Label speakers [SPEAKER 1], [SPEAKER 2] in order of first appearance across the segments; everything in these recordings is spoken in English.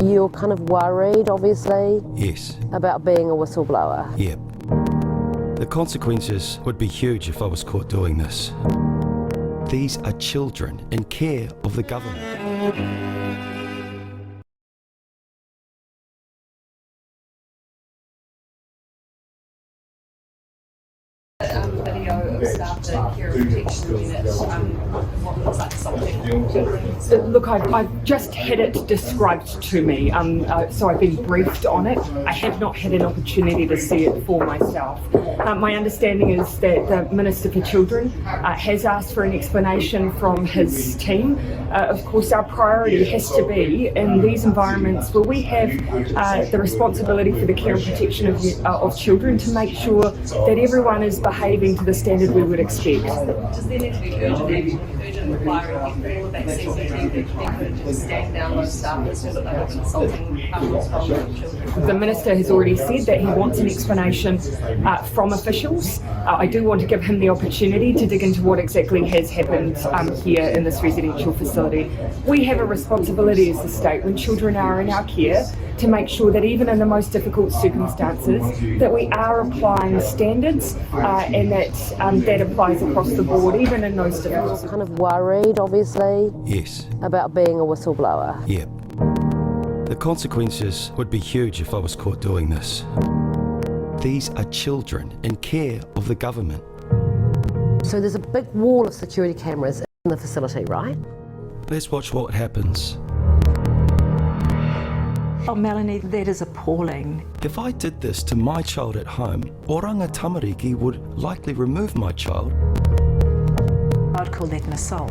[SPEAKER 1] You're kind of worried, obviously,
[SPEAKER 2] Yes.
[SPEAKER 1] about being a whistleblower.
[SPEAKER 2] Yep. The consequences would be huge if I was caught doing this. These are children in care of the government.
[SPEAKER 3] Video of staff at Care Protection Unit, what looks like assaulting.
[SPEAKER 4] Look, I've just had it described to me, so I've been briefed on it. I have not had an opportunity to see it for myself. My understanding is that the Minister for Children has asked for an explanation from his team. Of course, our priority has to be in these environments where we have the responsibility for the care and protection of children to make sure that everyone is behaving to the standard we would expect.
[SPEAKER 3] Does there need to be urgent requiring all of that CCTV that could stand down those staff so that they have assaulting from children?
[SPEAKER 4] The Minister has already said that he wants an explanation from officials. I do want to give him the opportunity to dig into what exactly has happened here in this residential facility. We have a responsibility as the state when children are in our care to make sure that even in the most difficult circumstances that we are applying standards and that applies across the board, even in those difficult
[SPEAKER 1] You're kind of worried, obviously,
[SPEAKER 2] Yes.
[SPEAKER 1] about being a whistleblower.
[SPEAKER 2] Yep. The consequences would be huge if I was caught doing this. These are children in care of the government.
[SPEAKER 1] So there's a big wall of security cameras in the facility, right?
[SPEAKER 2] Let's watch what happens.
[SPEAKER 5] Oh, Melanie, that is appalling.
[SPEAKER 2] If I did this to my child at home, Oranga Tamariki would likely remove my child.
[SPEAKER 5] I'd call that an assault.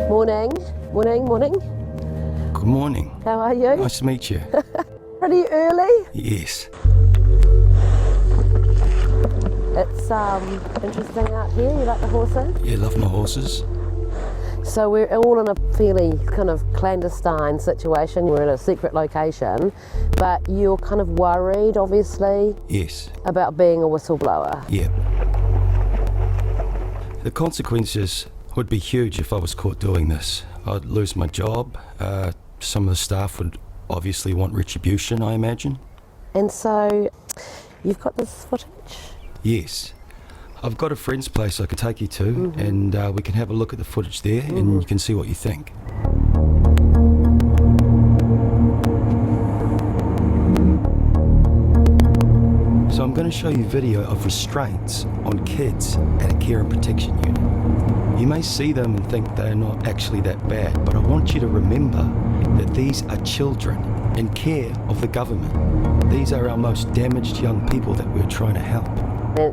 [SPEAKER 1] Morning.
[SPEAKER 2] Good morning.
[SPEAKER 1] How are you?
[SPEAKER 2] Nice to meet you.
[SPEAKER 1] Pretty early.
[SPEAKER 2] Yes.
[SPEAKER 1] It's interesting out here. You like the horses?
[SPEAKER 2] You love my horses?
[SPEAKER 1] So we're all in a fairly kind of clandestine situation. We're in a secret location, but you're kind of worried, obviously,
[SPEAKER 2] Yes.
[SPEAKER 1] about being a whistleblower.
[SPEAKER 2] Yep. The consequences would be huge if I was caught doing this. I'd lose my job. Some of the staff would obviously want retribution, I imagine.
[SPEAKER 1] And so you've got this footage?
[SPEAKER 2] Yes. I've got a friend's place I could take you to, and we can have a look at the footage there, and you can see what you think. So I'm going to show you video of restraints on kids at a care and protection unit. You may see them and think they're not actually that bad, but I want you to remember that these are children in care of the government. These are our most damaged young people that we're trying to help.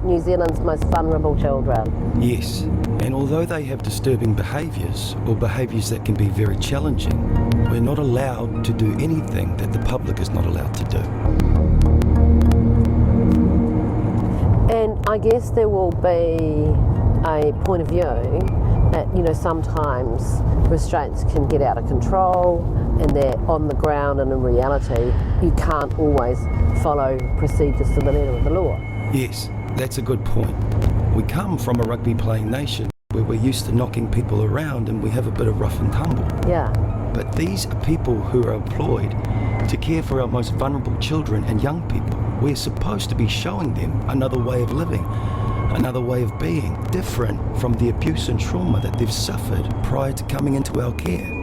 [SPEAKER 1] New Zealand's most vulnerable children.
[SPEAKER 2] Yes, and although they have disturbing behaviours, or behaviours that can be very challenging, we're not allowed to do anything that the public is not allowed to do.
[SPEAKER 1] And I guess there will be a point of view that, you know, sometimes restraints can get out of control and that on the ground and in reality you can't always follow procedures to the letter of the law.
[SPEAKER 2] Yes, that's a good point. We come from a rugby playing nation where we're used to knocking people around and we have a bit of rough and tumble.
[SPEAKER 1] Yeah.
[SPEAKER 2] But these are people who are employed to care for our most vulnerable children and young people. We're supposed to be showing them another way of living, another way of being, different from the abuse and trauma that they've suffered prior to coming into our care.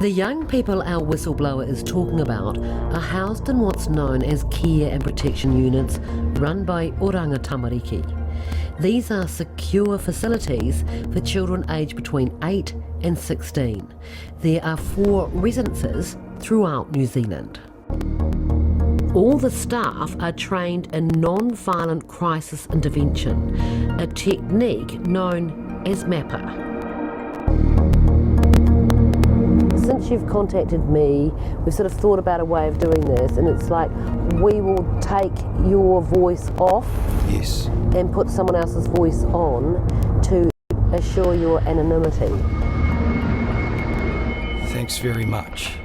[SPEAKER 1] The young people our whistleblower is talking about are housed in what's known as care and protection units run by Oranga Tamariki. These are secure facilities for children aged between 8 and 16. There are 4 residences throughout New Zealand. All the staff are trained in non-violent crisis intervention, a technique known as MAPA. since you've contacted me, we've sort of thought about a way of doing this, and it's like we will take your voice off
[SPEAKER 2] Yes.
[SPEAKER 1] and put someone else's voice on to assure your anonymity.
[SPEAKER 2] Thanks very much.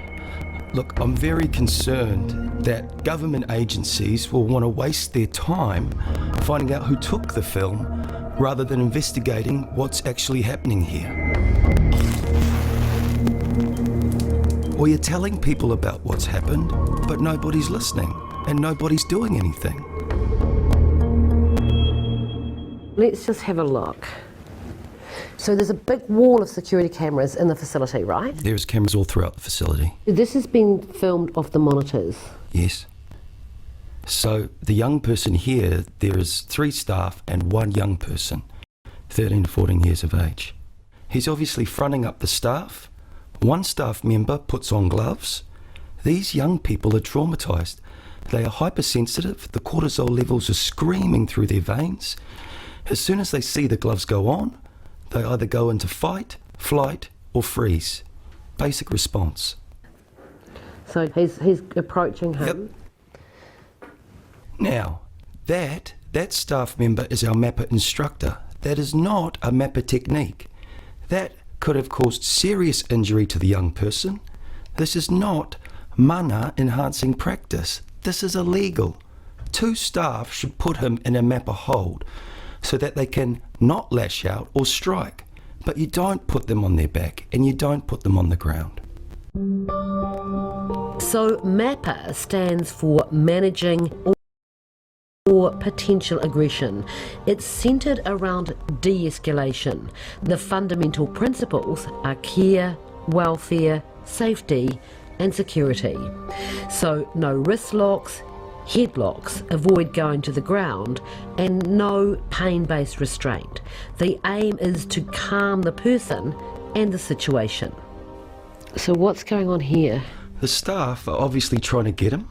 [SPEAKER 2] Look, I'm very concerned that government agencies will want to waste their time finding out who took the film rather than investigating what's actually happening here. Or you're telling people about what's happened, but nobody's listening and nobody's doing anything.
[SPEAKER 1] Let's just have a look. So there's a big wall of security cameras in the facility, right?
[SPEAKER 2] There's cameras all throughout the facility.
[SPEAKER 1] This has been filmed off the monitors.
[SPEAKER 2] Yes. So the young person here, there is 3 staff and 1 young person, 13 to 14 years of age. He's obviously fronting up the staff. 1 staff member puts on gloves. These young people are traumatised. They are hypersensitive. The cortisol levels are screaming through their veins. As soon as they see the gloves go on, they either go into fight, flight, or freeze. Basic response.
[SPEAKER 1] So he's approaching him.
[SPEAKER 2] Yep. Now, that staff member is our MAPA instructor. That is not a MAPA technique. That could have caused serious injury to the young person. This is not mana enhancing practice. This is illegal. 2 staff should put him in a MAPA hold so that they can not lash out or strike. But you don't put them on their back and you don't put them on the ground.
[SPEAKER 1] So MAPA stands for Managing or Potential Aggression. It's centred around de-escalation. The fundamental principles are care, welfare, safety and security. So no wrist locks, headlocks, avoid going to the ground, and no pain-based restraint. The aim is to calm the person and the situation. So what's going on here?
[SPEAKER 2] The staff are obviously trying to get him.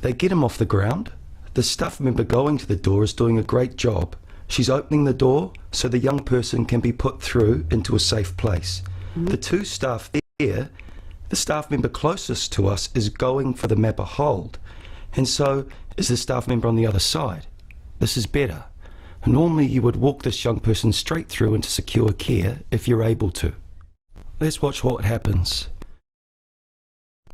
[SPEAKER 2] They get him off the ground. The staff member going to the door is doing a great job. She's opening the door so the young person can be put through into a safe place. The 2 staff there, the staff member closest to us is going for the MAPA hold. And so is the staff member on the other side. This is better. Normally you would walk this young person straight through into secure care if you're able to. Let's watch what happens.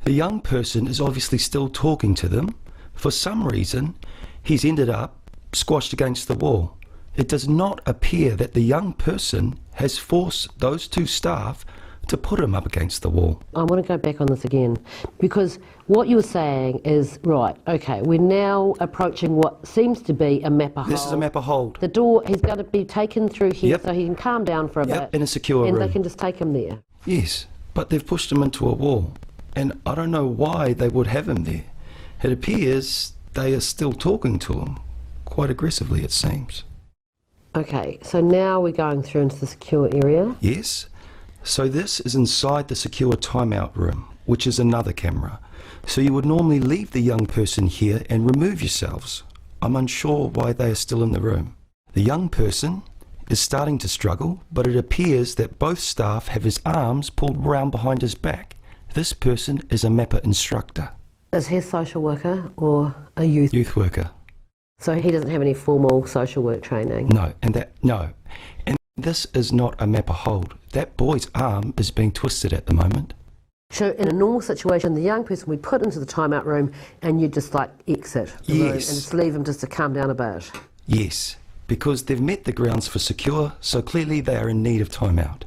[SPEAKER 2] The young person is obviously still talking to them. For some reason, he's ended up squashed against the wall. It does not appear that the young person has forced those 2 staff to put him up against the wall.
[SPEAKER 1] I want to go back on this again, because what you were saying is, right, okay, we're now approaching what seems to be a MAPA hold.
[SPEAKER 2] This is a MAPA hold.
[SPEAKER 1] The door, he's going to be taken through here so he can calm down for a bit.
[SPEAKER 2] In a secure room.
[SPEAKER 1] And they can just take him there.
[SPEAKER 2] Yes, but they've pushed him into a wall. And I don't know why they would have him there. It appears they are still talking to him, quite aggressively it seems.
[SPEAKER 1] Okay, so now we're going through into the secure area.
[SPEAKER 2] Yes. So this is inside the secure timeout room, which is another camera. So you would normally leave the young person here and remove yourselves. I'm unsure why they are still in the room. The young person is starting to struggle, but it appears that both staff have his arms pulled round behind his back. This person is a MAPA instructor.
[SPEAKER 1] Is he a social worker or a youth
[SPEAKER 2] worker?
[SPEAKER 1] So he doesn't have any formal social work training?
[SPEAKER 2] No, and this is not a MAPA hold. That boy's arm is being twisted at the moment.
[SPEAKER 1] So in a normal situation, the young person would put into the timeout room and you just like exit the room and just leave him just to calm down a bit?
[SPEAKER 2] Yes, because they've met the grounds for secure, so clearly they are in need of timeout.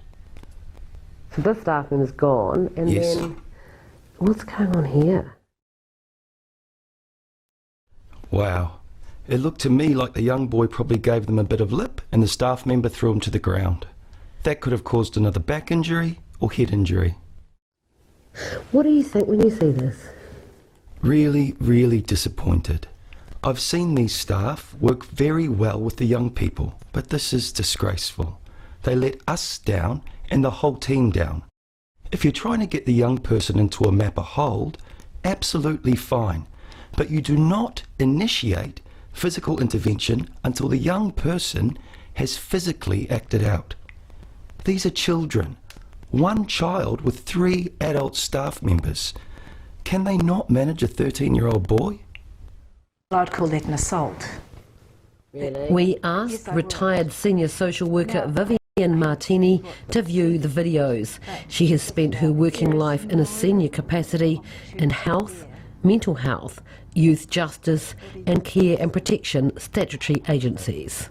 [SPEAKER 1] So this staff member's gone, and then what's going on here?
[SPEAKER 2] Wow. It looked to me like the young boy probably gave them a bit of lip and the staff member threw him to the ground. That could have caused another back injury or head injury.
[SPEAKER 1] What do you think when you see this?
[SPEAKER 2] Really, really disappointed. I've seen these staff work very well with the young people, but this is disgraceful. They let us down and the whole team down. If you're trying to get the young person into a MAPA hold, absolutely fine, but you do not initiate physical intervention until the young person has physically acted out. These are children. One child with 3 adult staff members. Can they not manage a 13-year-old boy?
[SPEAKER 5] I'd call that an assault.
[SPEAKER 1] We asked retired senior social worker Vivian Martini to view the videos. She has spent her working life in a senior capacity in health, mental health, youth justice and care and protection statutory agencies.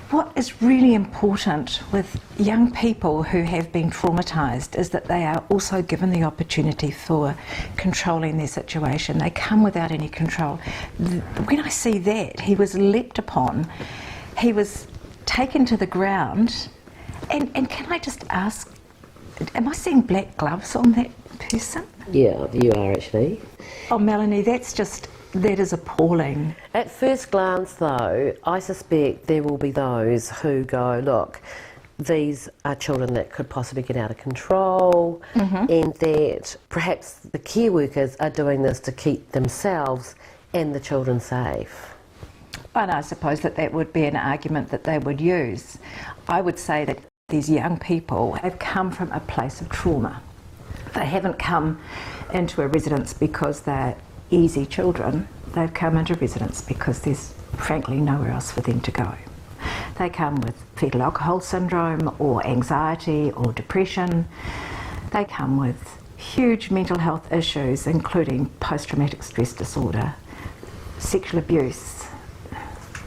[SPEAKER 5] What is really important with young people who have been traumatised is that they are also given the opportunity for controlling their situation. They come without any control. When I see that, he was leapt upon, he was taken to the ground, and can I just ask, am I seeing black gloves on that person?
[SPEAKER 1] Yeah, you are actually.
[SPEAKER 5] Oh, Melanie, that is appalling.
[SPEAKER 1] At first glance though, I suspect there will be those who go, look, these are children that could possibly get out of control, and that perhaps the care workers are doing this to keep themselves and the children safe.
[SPEAKER 5] And I suppose that would be an argument that they would use. I would say that these young people have come from a place of trauma. They haven't come into a residence because they're easy children. They've come into residence because there's frankly nowhere else for them to go. They come with fetal alcohol syndrome or anxiety or depression. They come with huge mental health issues, including post-traumatic stress disorder, sexual abuse.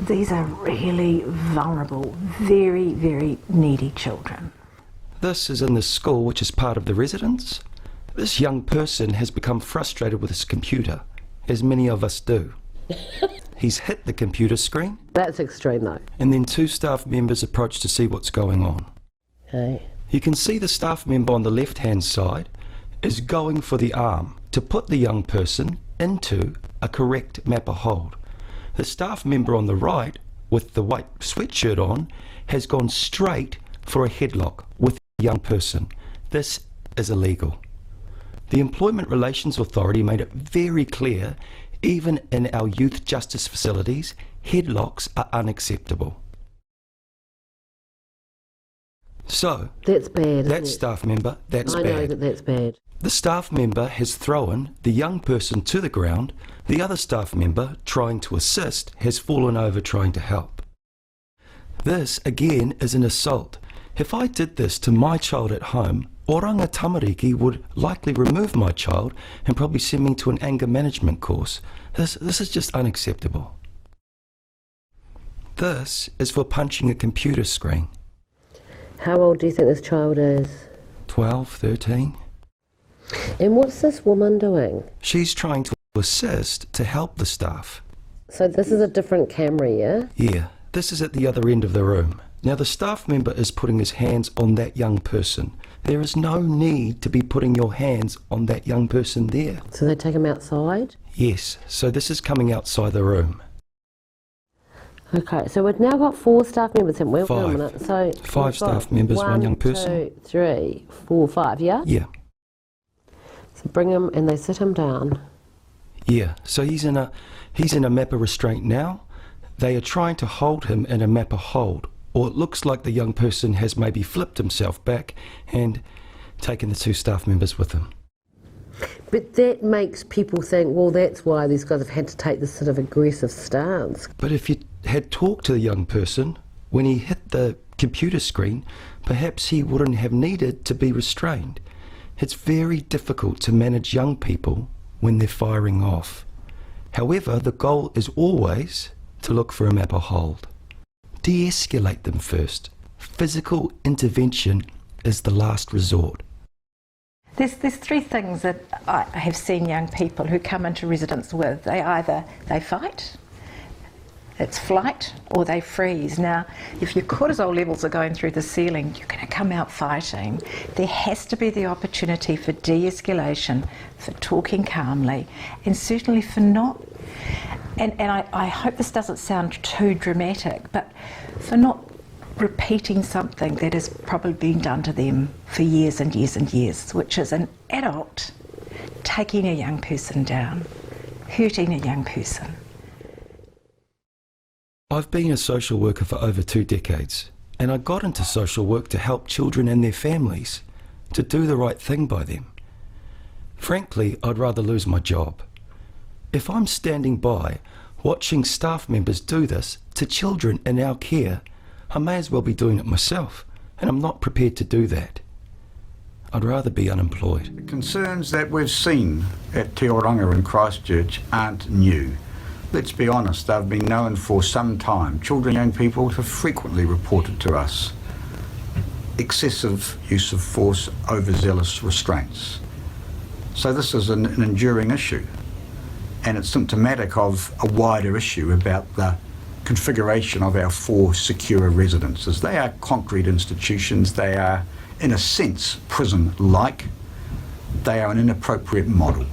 [SPEAKER 5] These are really vulnerable, very, very needy children.
[SPEAKER 2] This is in the school which is part of the residence. This young person has become frustrated with his computer, as many of us do. He's hit the computer screen.
[SPEAKER 1] That's extreme though.
[SPEAKER 2] And then 2 staff members approach to see what's going on.
[SPEAKER 1] Okay.
[SPEAKER 2] You can see the staff member on the left-hand side is going for the arm to put the young person into a correct mapper hold. The staff member on the right, with the white sweatshirt on, has gone straight for a headlock with the young person. This is illegal. The Employment Relations Authority made it very clear, even in our youth justice facilities, headlocks are unacceptable. So,
[SPEAKER 1] That's bad,
[SPEAKER 2] that
[SPEAKER 1] isn't it?
[SPEAKER 2] staff member, that's
[SPEAKER 1] I know
[SPEAKER 2] bad.
[SPEAKER 1] that's bad.
[SPEAKER 2] The staff member has thrown the young person to the ground. The other staff member, trying to assist, has fallen over trying to help. This, again, is an assault. If I did this to my child at home, Oranga Tamariki would likely remove my child and probably send me to an anger management course. This is just unacceptable. This is for punching a computer screen.
[SPEAKER 1] How old do you think this child is?
[SPEAKER 2] 12, 13.
[SPEAKER 1] And what's this woman doing?
[SPEAKER 2] She's trying to assist to help the staff.
[SPEAKER 1] So this is a different camera, yeah?
[SPEAKER 2] Yeah, this is at the other end of the room. Now the staff member is putting his hands on that young person. There is no need to be putting your hands on that young person there.
[SPEAKER 1] So they take him outside?
[SPEAKER 2] Yes, so this is coming outside the room.
[SPEAKER 1] Okay, so we've now got 4 staff members, haven't we? Wait a
[SPEAKER 2] 5.
[SPEAKER 1] minute. So
[SPEAKER 2] 5
[SPEAKER 1] we've got
[SPEAKER 2] staff members, 1 young person.
[SPEAKER 1] 1, 2, 3, 4, 5, yeah?
[SPEAKER 2] Yeah,
[SPEAKER 1] So bring him and they sit him down.
[SPEAKER 2] yeah. So he's in a mapper restraint now. They are trying to hold him in a mapper hold. Or it looks like the young person has maybe flipped himself back and taken the 2 staff members with him.
[SPEAKER 1] But that makes people think, well, that's why these guys have had to take this sort of aggressive stance.
[SPEAKER 2] But if you had talked to the young person when he hit the computer screen, perhaps he wouldn't have needed to be restrained. It's very difficult to manage young people when they're firing off. However, the goal is always to look for a mapper hold. De-escalate them first. Physical intervention is the last resort.
[SPEAKER 5] There's 3 things that I have seen young people who come into residence with. They fight, it's flight, or they freeze. Now, if your cortisol levels are going through the ceiling, you're going to come out fighting. There has to be the opportunity for de-escalation, for talking calmly, and certainly for not, and I hope this doesn't sound too dramatic, but for not repeating something that has probably been done to them for years and years and years, which is an adult taking a young person down, hurting a young person.
[SPEAKER 2] I've been a social worker for over 2 decades, and I got into social work to help children and their families. to do the right thing by them. Frankly, I'd rather lose my job. If I'm standing by watching staff members do this to children in our care, I may as well be doing it myself, and I'm not prepared to do that. I'd rather be unemployed.
[SPEAKER 6] The concerns that we've seen at Te Oranga in Christchurch aren't new. Let's be honest, they've been known for some time. Children and young people have frequently reported to us excessive use of force, overzealous restraints. So this is an enduring issue, and it's symptomatic of a wider issue about the configuration of our 4 secure residences. They are concrete institutions. They are, in a sense, prison-like. They are an inappropriate model.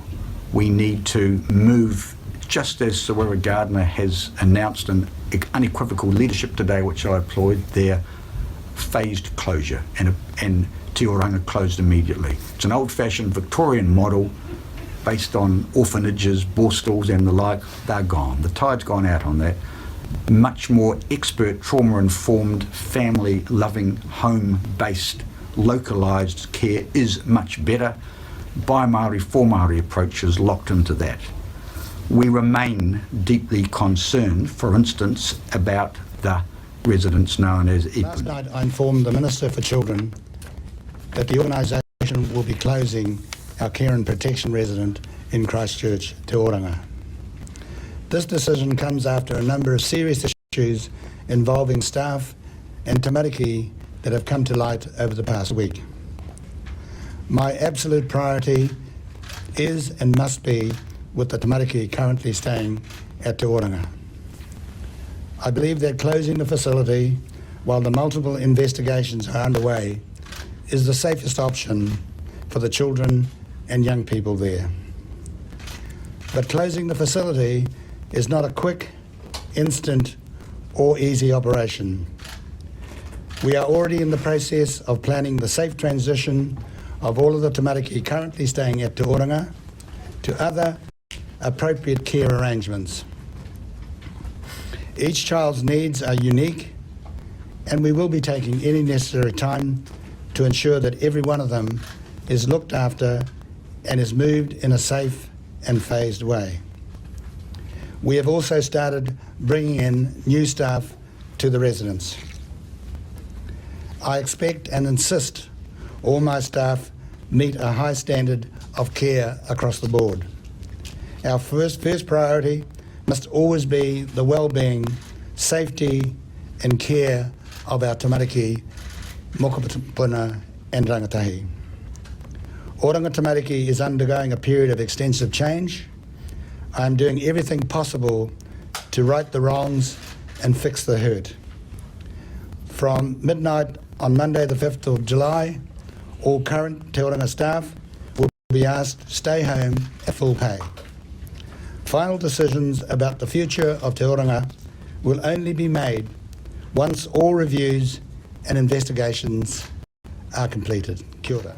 [SPEAKER 6] We need to move, just as Sir Wira Gardner has announced an unequivocal leadership today, which I applaud, their phased closure, and Te Oranga closed immediately. It's an old-fashioned Victorian model based on orphanages, borstalls and the like. They're gone. The tide's gone out on that. Much more expert, trauma-informed, family-loving, home-based, localised care is much better. By Māori, for Māori approaches locked into that. We remain deeply concerned, for instance, about the residents known as Ipu.
[SPEAKER 7] Last night I informed the Minister for Children that the organisation will be closing our care and protection resident in Christchurch, Te Oranga. This decision comes after a number of serious issues involving staff and tamariki that have come to light over the past week. My absolute priority is and must be with the tamariki currently staying at Te Oranga. I believe that closing the facility while the multiple investigations are underway is the safest option for the children and young people there. But closing the facility is not a quick, instant or easy operation. We are already in the process of planning the safe transition of all of the tamariki currently staying at Te Oranga to other appropriate care arrangements. Each child's needs are unique, and we will be taking any necessary time to ensure that every one of them is looked after and is moved in a safe and phased way. We have also started bringing in new staff to the residence. I expect and insist all my staff meet a high standard of care across the board. Our first priority must always be the well-being, safety and care of our tamariki, mokopuna and rangatahi. Oranga Tamariki is undergoing a period of extensive change. I am doing everything possible to right the wrongs and fix the hurt. From midnight on Monday the 5th of July, all current Te Oranga staff will be asked to stay home at full pay. Final decisions about the future of Te Oranga will only be made once all reviews and investigations are completed. Kia ora.